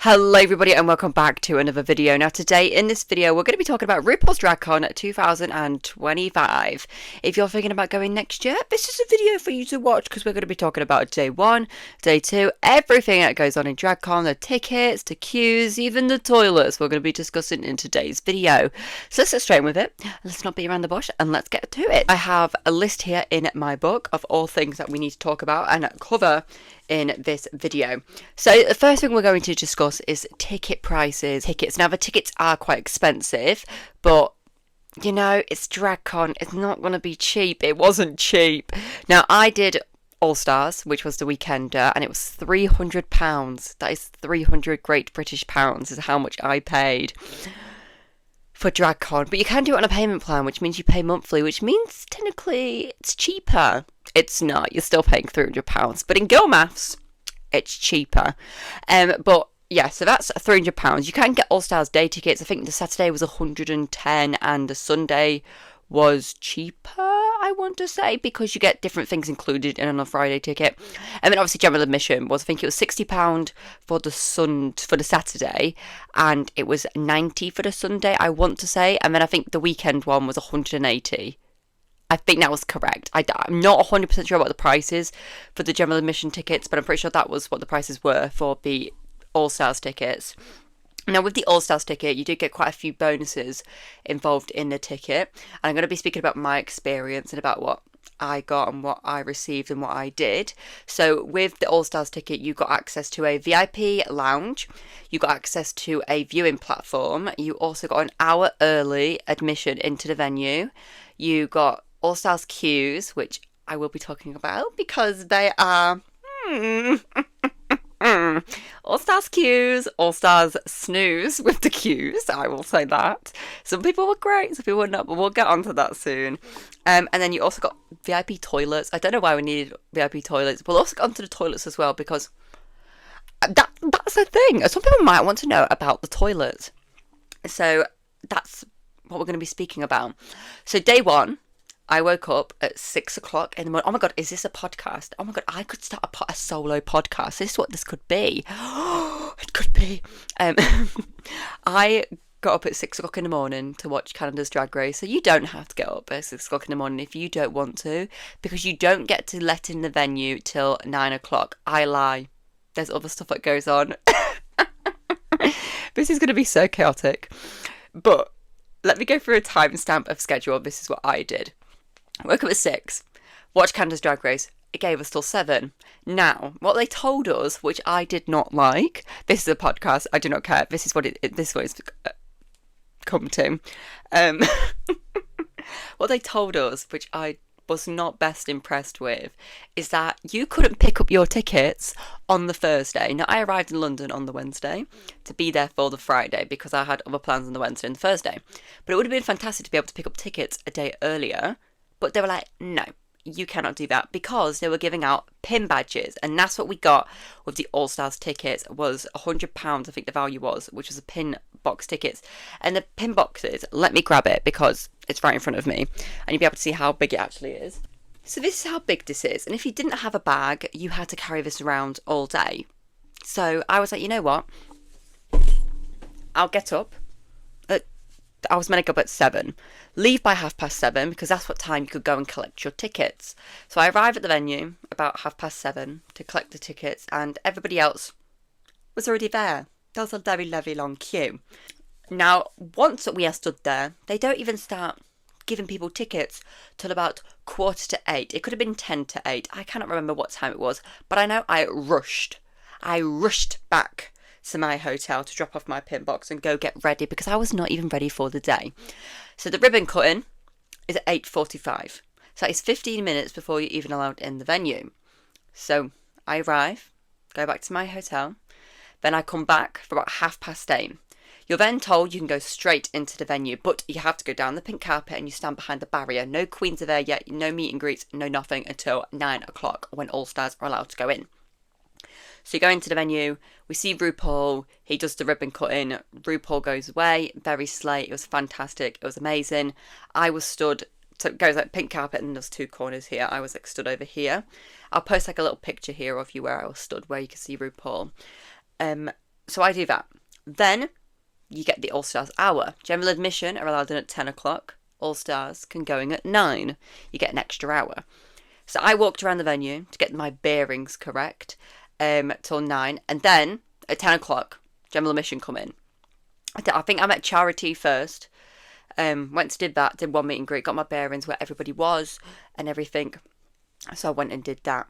Hello everybody and welcome back to another video. Now today in this video we're going to be talking about Rupauls Drag Con 2025. If you're thinking about going next year, this is a video for you to watch because we're going to be talking about day 1, day 2, everything that goes on in Drag Con, the tickets, the queues, even the toilets we're going to be discussing in today's video. So let's get straight with it. Let's not beat around the bush and let's get to it. I have a list here in my book of all things that we need to talk about and cover in this video. So the first thing we're going to discuss is ticket prices. Now the tickets are quite expensive, but you know, it's DragCon, it's not going to be cheap. It wasn't cheap. Now I did All Stars, which was the weekender, and it was £300. That is 300 Great British pounds is how much I paid for DragCon. But you can do it on a payment plan, which means you pay monthly, which means technically it's cheaper. It's not. You're still paying £300. But in girl maths, it's cheaper. But yeah, so that's £300. You can get All Stars day tickets. I think the Saturday was 110 and the Sunday was cheaper, I want to say, because you get different things included in on a Friday ticket. And then obviously general admission was, I think it was £60 for the Saturday, and it was 90 for the Sunday, I want to say. And then I think the weekend one was 180. I think that was correct. I'm not 100% sure about the prices for the general admission tickets, but I'm pretty sure that was what the prices were for the All Stars tickets. Now, with the All Stars ticket, you do get quite a few bonuses involved in the ticket. And I'm going to be speaking about my experience and about what I got and what I received and what I did. So with the All Stars ticket, you got access to a VIP lounge. You got access to a viewing platform. You also got an hour early admission into the venue. You got All Stars queues, which I will be talking about because they are All Stars queues, All Stars snooze with the queues, I will say that. Some people were great, some people were not, but we'll get onto that soon. And then you also got VIP toilets. I don't know why we needed VIP toilets. We'll also get onto the toilets as well because that's the thing. Some people might want to know about the toilets. So that's what we're going to be speaking about. So day 1, I woke up at 6 o'clock in the morning. Oh my God, is this a podcast? Oh my God, I could start a solo podcast. This is what this could be. It could be. I got up at 6 o'clock in the morning to watch Canada's Drag Race. So you don't have to get up at 6 o'clock in the morning if you don't want to, because you don't get to let in the venue till 9 o'clock. I lie. There's other stuff that goes on. This is going to be so chaotic. But let me go through a timestamp of schedule. This is what I did. I woke up at 6, watched Canada's Drag Race. It gave us till 7. Now, what they told us, which I did not like, this is a podcast, I do not care. This is what it's come to. What they told us, which I was not best impressed with, is that you couldn't pick up your tickets on the Thursday. Now, I arrived in London on the Wednesday to be there for the Friday because I had other plans on the Wednesday and the Thursday. But it would have been fantastic to be able to pick up tickets a day earlier. But they were like, no, you cannot do that, because they were giving out pin badges. And that's what we got with the All Stars tickets, was £100, I think the value was, which was a pin box tickets. And the pin boxes, let me grab it because it's right in front of me and you'll be able to see how big it actually is. So this is how big this is. And if you didn't have a bag, you had to carry this around all day. So I was like, you know what? I'll get up. I was meant to go up at 7. Leave by 7:30 because that's what time you could go and collect your tickets. So I arrived at the venue about 7:30 to collect the tickets, and everybody else was already there. There was a very, very long queue. Now, once we are stood there, they don't even start giving people tickets till about 7:45. It could have been 7:50. I cannot remember what time it was, but I know I rushed. I rushed back to my hotel to drop off my pin box and go get ready because I was not even ready for the day. So the ribbon cutting is at 8:45. So it's 15 minutes before you're even allowed in the venue. So I arrive, go back to my hotel, then I come back for about 8:30. You're then told you can go straight into the venue, but you have to go down the pink carpet and you stand behind the barrier. No queens are there yet, no meet and greets, no nothing until 9 o'clock when All Stars are allowed to go in. So you go into the venue, we see RuPaul, he does the ribbon cutting, RuPaul goes away, very slay, it was fantastic, it was amazing. I was stood, so it goes like pink carpet and there's 2 corners here, I was like stood over here. I'll post like a little picture here of you where I was stood, where you can see RuPaul. So I do that. Then you get the All Stars hour. General admission are allowed in at 10 o'clock. All Stars can go in at 9. You get an extra hour. So I walked around the venue to get my bearings correct till 9. And then at 10 o'clock, general admission come in. I think I met Charity first. Went to did that, did one meet and greet, got my bearings where everybody was and everything. So I went and did that.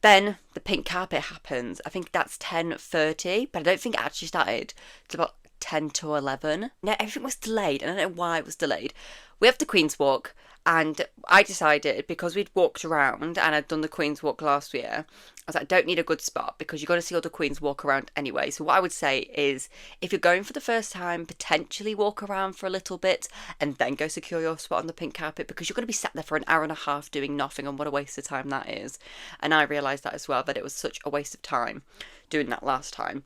Then the pink carpet happens. I think that's 10:30, but I don't think it actually started till about 10 to 11. No, everything was delayed, and I don't know why it was delayed. We have the Queen's Walk, and I decided, because we'd walked around and I'd done the Queen's Walk last year, I was like, I don't need a good spot because you've got to see all the Queens walk around anyway. So what I would say is, if you're going for the first time, potentially walk around for a little bit and then go secure your spot on the pink carpet, because you're going to be sat there for an hour and a half doing nothing, and what a waste of time that is. And I realised that as well, that it was such a waste of time doing that last time.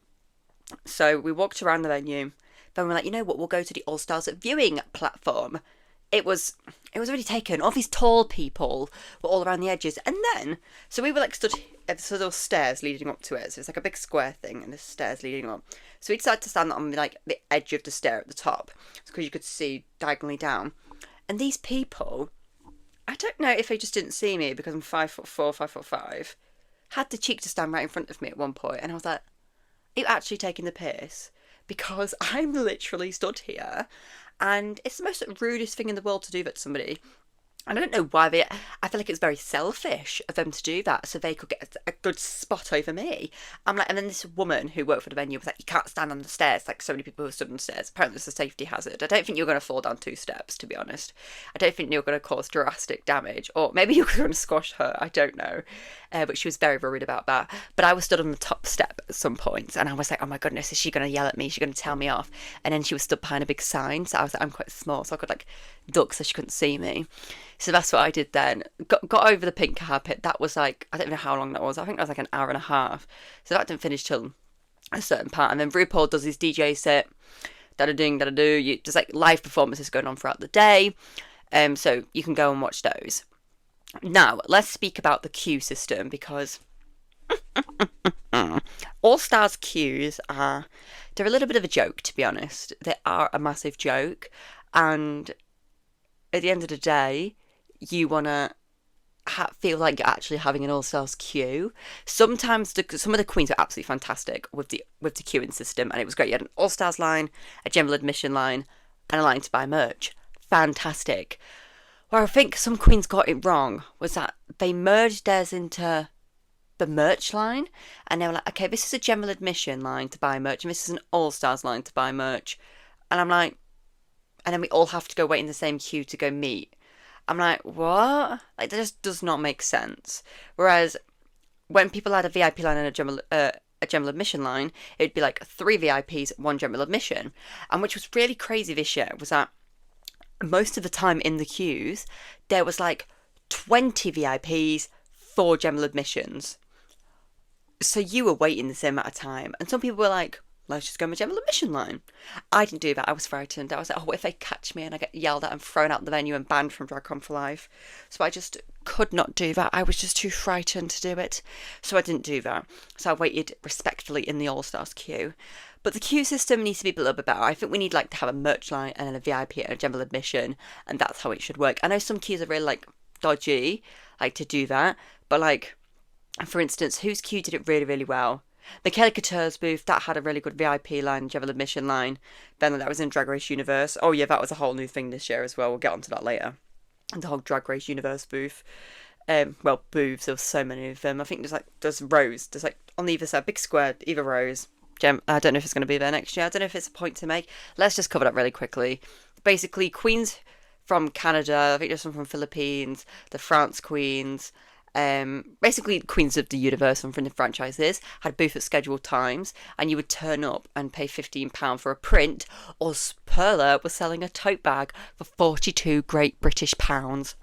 So we walked around the venue. Then we're like, you know what, we'll go to the All Stars viewing platform. It was already taken. All these tall people were all around the edges. And then, so we were like stood at the sort of stairs leading up to it. So it's like a big square thing and the stairs leading up. So we decided to stand on like the edge of the stair at the top, because you could see diagonally down. And these people, I don't know if they just didn't see me because I'm 5'4", 5'5", had the cheek to stand right in front of me at one point. And I was like, are you actually taking the piss? Because I'm literally stood here, and it's the most rudest thing in the world to do that to somebody. And I don't know why I feel like it's very selfish of them to do that so they could get a good spot over me. I'm like, and then this woman who worked for the venue was like, you can't stand on the stairs, like so many people who stood on the stairs. Apparently it's a safety hazard. I don't think you're going to fall down 2 steps, to be honest. I don't think you're going to cause drastic damage, or maybe you're going to squash her, I don't know. But she was very worried about that. But I was stood on the top step at some point, and I was like, oh my goodness, is she going to yell at me? Is she going to tell me off? And then she was stood behind a big sign, so I was like, I'm quite small, so I could like duck so she couldn't see me. So that's what I did then. Got over the pink carpet. That was like, I don't know how long that was. I think that was like an hour and a half. So that didn't finish till a certain part. And then RuPaul does his DJ set. Da-da-ding, da-da-do. There's like live performances going on throughout the day. So you can go and watch those. Now, let's speak about the queue system, because All Stars queues they're a little bit of a joke, to be honest. They are a massive joke. And at the end of the day, you want to feel like you're actually having an All-Stars queue. Sometimes some of the queens are absolutely fantastic with the queuing system, and it was great. You had an All-Stars line, a general admission line, and a line to buy merch. Fantastic. Where I think some queens got it wrong was that they merged theirs into the merch line, and they were like, okay, this is a general admission line to buy merch, and this is an All-Stars line to buy merch. And I'm like, and then we all have to go wait in the same queue to go meet. I'm like, what? Like, that just does not make sense. Whereas when people had a VIP line and a general admission line, it'd be like 3 VIPs, 1 general admission. And which was really crazy this year was that most of the time in the queues, there was like 20 VIPs, 4 general admissions. So you were waiting the same amount of time. And some people were like, let's just go on my general admission line. I didn't do that. I was frightened. I was like, oh, what if they catch me and I get yelled at and thrown out the venue and banned from DragCon for life? So I just could not do that. I was just too frightened to do it. So I didn't do that. So I waited respectfully in the All-Stars queue. But the queue system needs to be a little bit better. I think we need like to have a merch line and then a VIP and a general admission, and that's how it should work. I know some queues are really like dodgy, like to do that. But like, for instance, whose queue did it really, really well? Michaela Couture's booth, that had a really good VIP line, general admission line. Then that was in Drag Race Universe. Oh yeah, that was a whole new thing this year as well. We'll get onto that later. And the whole Drag Race Universe booth. Well, booths, there was so many of them. I think there's rows. There's like on either side, big square, either rows. I don't know if it's going to be there next year. I don't know if it's a point to make. Let's just cover that really quickly. Basically, queens from Canada, I think there's some from Philippines, the France queens, basically queens of the universe and from the franchises had a booth at scheduled times, and you would turn up and pay £15 for a print, or Perla was selling a tote bag for 42 Great British pounds.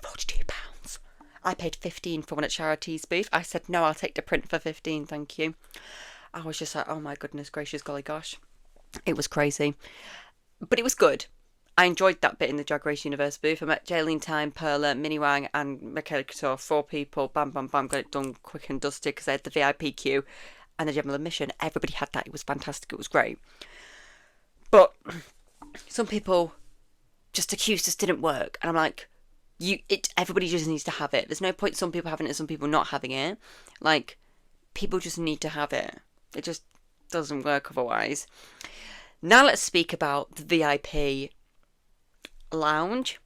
£42. I paid 15 for one at Charity's booth. I said, no, I'll take the print for 15, thank you. I was just like, oh my goodness gracious, golly gosh. It was crazy. But it was good. I enjoyed that bit in the Drag Race Universe booth. I met Jaylene Time, Perla, Minnie Wang and Michaela Couture, 4 people. Bam, bam, bam, got it done quick and dusty because I had the VIP queue. and the general admission. Everybody had that. It was fantastic. It was great. But some people just accused us didn't work, and I'm like, everybody just needs to have it. There's no point some people having it and some people not having it. Like, people just need to have it. It just doesn't work otherwise. Now let's speak about the VIP lounge.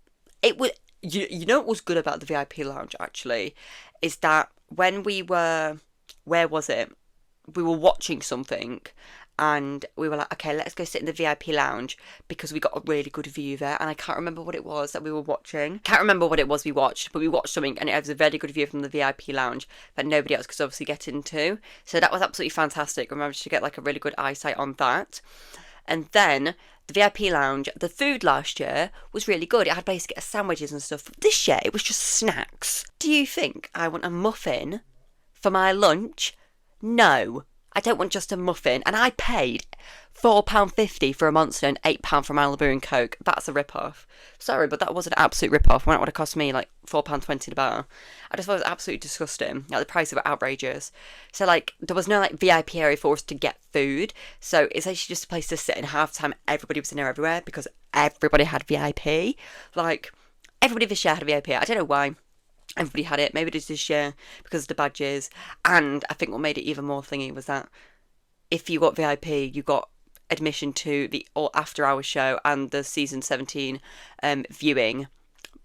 You know what was good about the VIP lounge actually is that when we were, where was it? We were watching something, and we were like, okay, let's go sit in the VIP lounge because we got a really good view there. And I can't remember what it was that we were watching. Can't remember what it was we watched, but we watched something and it was a very good view from the VIP lounge that nobody else could obviously get into. So that was absolutely fantastic. We managed to get like a really good eyesight on that. And then the VIP lounge, the food last year was really good. It had basically sandwiches and stuff. This year it was just snacks. Do you think I want a muffin for my lunch? No. I don't want just a muffin. And I paid £4.50 for a Monster and £8 for Malibu and Coke. That's a rip-off. Sorry, but that was an absolute rip-off. When it would have cost me like £4.20 the bar. I just thought it was absolutely disgusting. Like, the prices were outrageous. So, like, there was no, like, VIP area for us to get food. So it's actually just a place to sit, and half the time everybody was in there everywhere because everybody had VIP. Like, everybody this year had VIP. I don't know why. Everybody had it. Maybe it is this year because of the badges. And I think what made it even more thingy was that if you got VIP, you got admission to the all after hours show and the season 17 viewing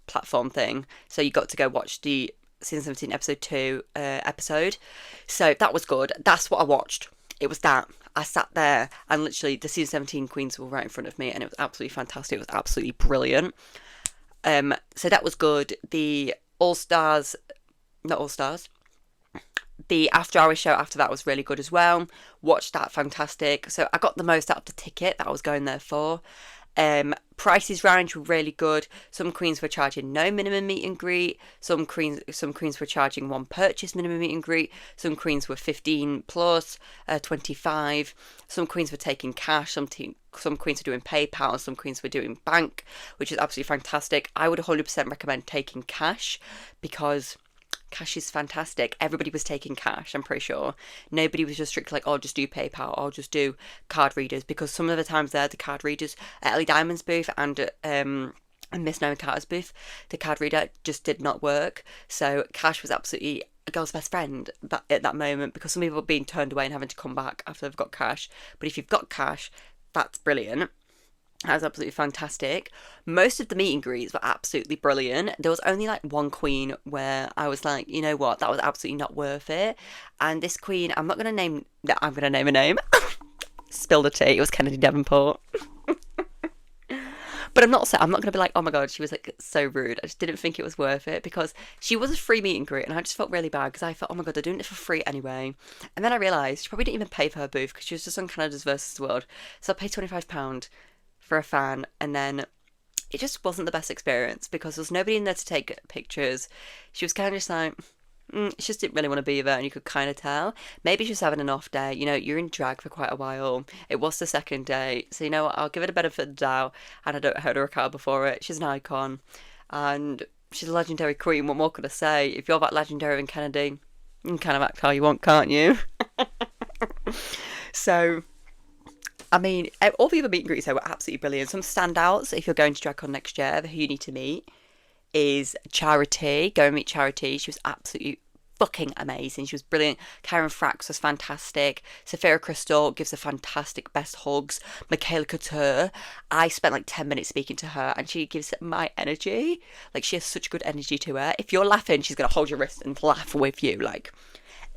platform thing. So you got to go watch the season 17 episode 2 episode. So that was good. That's what I watched. It was that. I sat there and literally the season 17 queens were right in front of me, and it was absolutely fantastic. It was absolutely brilliant. So that was good. The All-Stars, not All-Stars, the after hours show after that was really good as well. Watched that, fantastic. So I got the most out of the ticket that I was going there for. Prices range were really good. Some queens were charging no minimum meet and greet. Some queens were charging one purchase minimum meet and greet. Some queens were 15 plus, 25. Some queens were taking cash. Some queens were doing PayPal. Some queens were doing bank, which is absolutely fantastic. I would 100% recommend taking cash because cash is fantastic. Everybody was taking cash, I'm pretty sure. Nobody was just strictly like, oh, just do PayPal or just do card readers, because some of the times there, the card readers at Ellie Diamond's booth and Miss Naomi Carter's booth, the card reader just did not work. So cash was absolutely a girl's best friend at that moment, because some people were being turned away and having to come back after they've got cash. But if you've got cash, that's brilliant. That was absolutely fantastic. Most of the meet and greets were absolutely brilliant. There was only like one queen where I was like, you know what, that was absolutely not worth it. And this queen, I'm going to name a name. Spill the tea. It was Kennedy Davenport. But I'm not going to be like, oh my god, she was like so rude. I just didn't think it was worth it, because she was a free meet and greet, and I just felt really bad because I thought, oh my god, they're doing it for free anyway. And then I realised she probably didn't even pay for her booth because she was just on Canada's versus the World. So I paid £25 for a fan, and then it just wasn't the best experience because there was nobody in there to take pictures. She was kind of just like, she just didn't really want to be there, and you could kind of tell. Maybe she was having an off day. You know, you're in drag for quite a while. It was the second day, so you know what, I'll give it a benefit of the doubt, and I don't heard her car before it. She's an icon, and she's a legendary queen. What more could I say? If you're that legendary in Kennedy, you can kind of act how you want, can't you? So, I mean, all the other meet and greets there were absolutely brilliant. Some standouts, if you're going to DragCon next year, who you need to meet is Charity. Go and meet Charity. She was absolutely fucking amazing. She was brilliant. Karen Frax was fantastic. Sophia Crystal gives a fantastic best hugs. Michaela Couture, I spent like 10 minutes speaking to her, and she gives my energy. Like, she has such good energy to her. If you're laughing, she's going to hold your wrist and laugh with you. Like,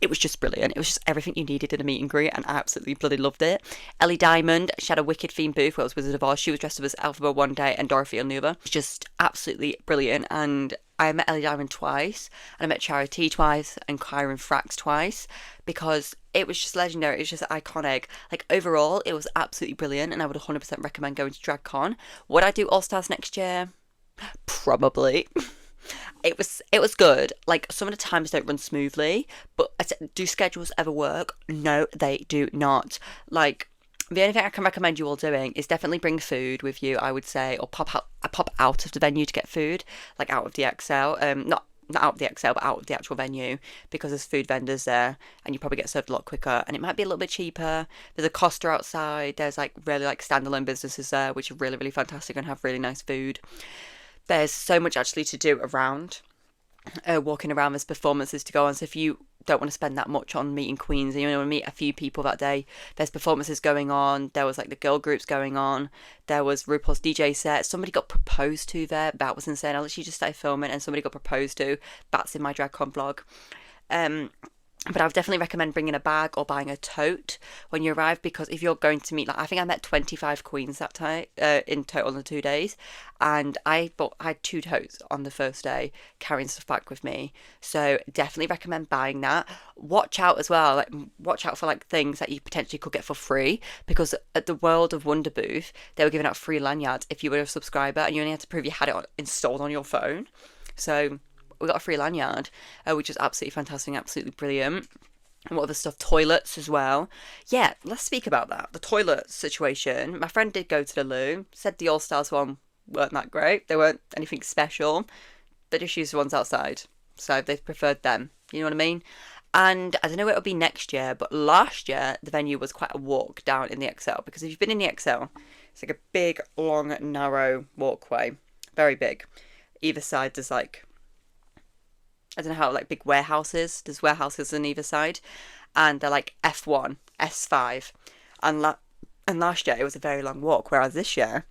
it was just brilliant. It was just everything you needed in a meet and greet, and I absolutely bloody loved it. Ellie Diamond, she had a wicked themed booth where it was Wizard of Oz. She was dressed up as Elphaba one day and Dorothy on the other. Just absolutely brilliant. And I met Ellie Diamond twice, and I met Charity twice, and Karen Frax twice, because it was just legendary. It was just iconic. Like, overall, it was absolutely brilliant, and I would 100% recommend going to DragCon. Would I do All Stars next year? Probably. It was good. Like, some of the times don't run smoothly, but do schedules ever work? No, they do not. Like, the only thing I can recommend you all doing is definitely bring food with you, I would say, or pop out of the venue to get food, like out of the XL. Not not out of the XL, but out of the actual venue, because there's food vendors there and you probably get served a lot quicker and it might be a little bit cheaper. There's a Costa outside. There's like really like standalone businesses there, which are really, really fantastic and have really nice food. There's so much actually to do around. Walking around, there's performances to go on. So if you don't want to spend that much on meeting queens and you want to meet a few people that day, there's performances going on. There was like the girl groups going on. There was RuPaul's DJ set. Somebody got proposed to there. That was insane. I literally just started filming and somebody got proposed to. That's in my DragCon vlog. But I would definitely recommend bringing a bag or buying a tote when you arrive, because if you're going to meet, like, I think I met 25 queens that time in total in 2 days, and I had 2 totes on the first day carrying stuff back with me. So definitely recommend buying that. Watch out as well, like watch out for like things that you potentially could get for free, because at the World of Wonder booth they were giving out free lanyards if you were a subscriber, and you only had to prove you had it installed on your phone. So we got a free lanyard, which is absolutely fantastic, absolutely brilliant. And what other stuff? Toilets as well. Yeah, let's speak about that. The toilet situation. My friend did go to the loo, said the All Stars one weren't that great. They weren't anything special. They just used the ones outside. So they preferred them. You know what I mean? And I don't know what it'll be next year, but last year the venue was quite a walk down in the XL, because if you've been in the XL, it's like a big, long, narrow walkway. Very big. Either side there's like, I don't know how, like big warehouses. There's warehouses on either side, and they're like F1, S5, and last year it was a very long walk, whereas this year,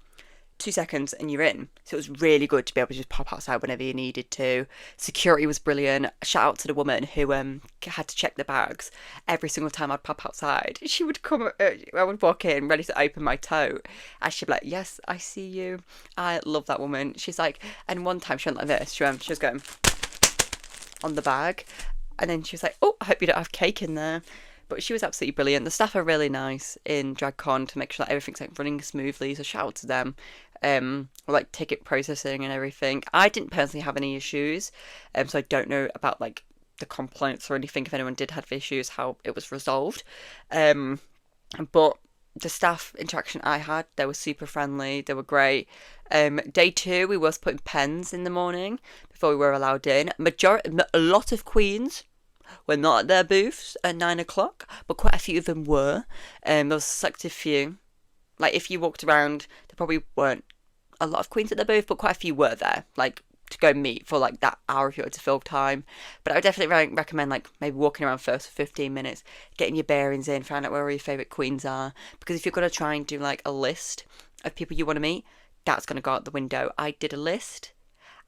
2 seconds and you're in. So it was really good to be able to just pop outside whenever you needed to. Security was brilliant. Shout out to the woman who had to check the bags every single time I'd pop outside. She would come, I would walk in ready to open my tote, and she'd be like, "Yes, I see you." I love that woman. She's like, and one time she went like this. She was going on the bag, and then she was like, "Oh, I hope you don't have cake in there." But she was absolutely brilliant. The staff are really nice in DragCon to make sure that everything's like running smoothly, so shout out to them. Like ticket processing and everything. I didn't personally have any issues, so I don't know about like the complaints or anything. If anyone did have issues, how it was resolved. But the staff interaction I had, they were super friendly. They were great. Day 2, we was putting pens in the morning before we were allowed in. A lot of queens were not at their booths at 9 o'clock, but quite a few of them were. There was a selective few. Like if you walked around, there probably weren't a lot of queens at their booth, but quite a few were there. Like to go meet for like that hour if you were to fill time. But I would definitely recommend like maybe walking around first for 15 minutes, getting your bearings in, find out where all your favourite queens are. Because if you're going to try and do like a list of people you want to meet, that's going to go out the window. I did a list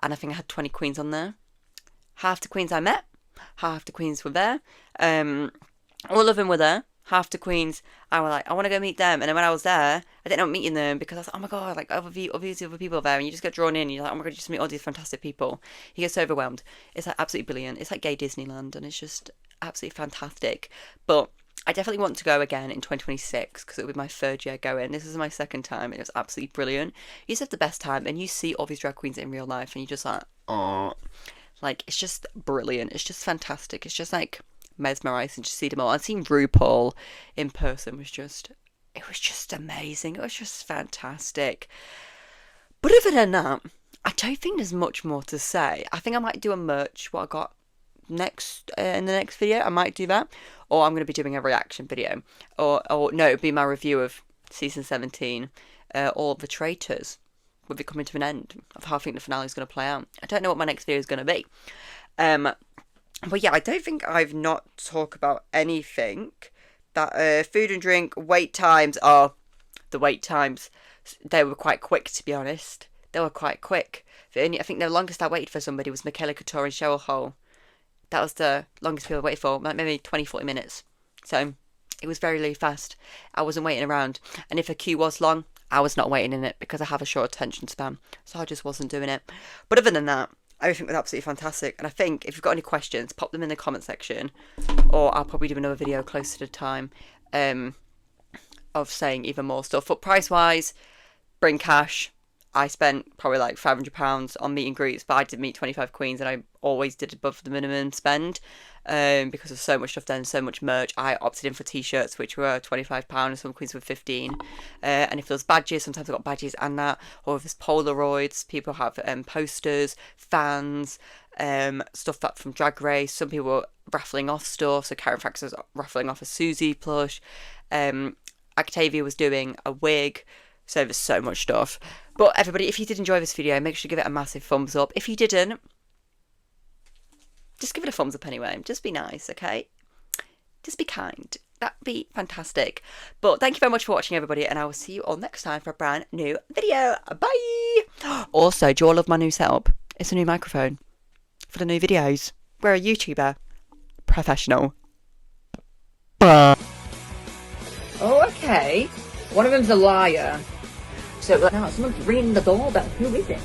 and I think I had 20 queens on there. Half the queens I met, half the queens were there. All of them were there. Half the queens, I was like, I want to go meet them. And then when I was there, I didn't know meeting them because I was like, oh my God, like obviously other people are there. And you just get drawn in. You're like, oh my God, you just meet all these fantastic people. You get so overwhelmed. It's like absolutely brilliant. It's like gay Disneyland and it's just absolutely fantastic. But I definitely want to go again in 2026 because it will be my 3rd year going. This is my 2nd time and it was absolutely brilliant. You just have the best time and you see all these drag queens in real life and you're just like, oh, like it's just brilliant. It's just fantastic. It's just like mesmerising to see them all. And seeing RuPaul in person was just amazing. It was just fantastic. But other than that, I don't think there's much more to say. I think I might do a merch what I got next in the next video. I might do that, or I'm going to be doing a reaction video, or no, it'd be my review of season 17, all of the traitors, with it coming to an end of how I think the finale is going to play out. I don't know what my next video is going to be. But yeah, I don't think I've not talked about anything. That food and drink, wait times. Oh, the wait times. They were quite quick, to be honest. They were quite quick. I think the longest I waited for somebody was Michaela Couture and Cheryl Hole. That was the longest people I waited for, like maybe 20, 40 minutes. So it was very, really fast. I wasn't waiting around. And if a queue was long, I was not waiting in it because I have a short attention span. So I just wasn't doing it. But other than that, everything was absolutely fantastic. And I think if you've got any questions, pop them in the comment section. Or I'll probably do another video closer to the time of saying even more stuff. But price-wise, bring cash. I spent probably like £500 on meet and greets, but I did meet 25 queens and I always did above the minimum spend because there's so much stuff done, so much merch. I opted in for t-shirts, which were £25, and some queens were 15. And if there's badges, sometimes I've got badges and that, or if there's Polaroids, people have posters, fans, stuff that from Drag Race. Some people were raffling off stuff, so Karen Fax was raffling off a Susie plush. Octavia was doing a wig. So there's so much stuff. But everybody, if you did enjoy this video, make sure to give it a massive thumbs up. If you didn't, just give it a thumbs up anyway. Just be nice, okay? Just be kind. That'd be fantastic. But thank you very much for watching, everybody, and I will see you all next time for a brand new video. Bye! Also, do you all love my new setup? It's a new microphone for the new videos. We're a YouTuber. Professional. Oh, okay. One of them's a liar. So now someone's ringing the doorbell. Who is it?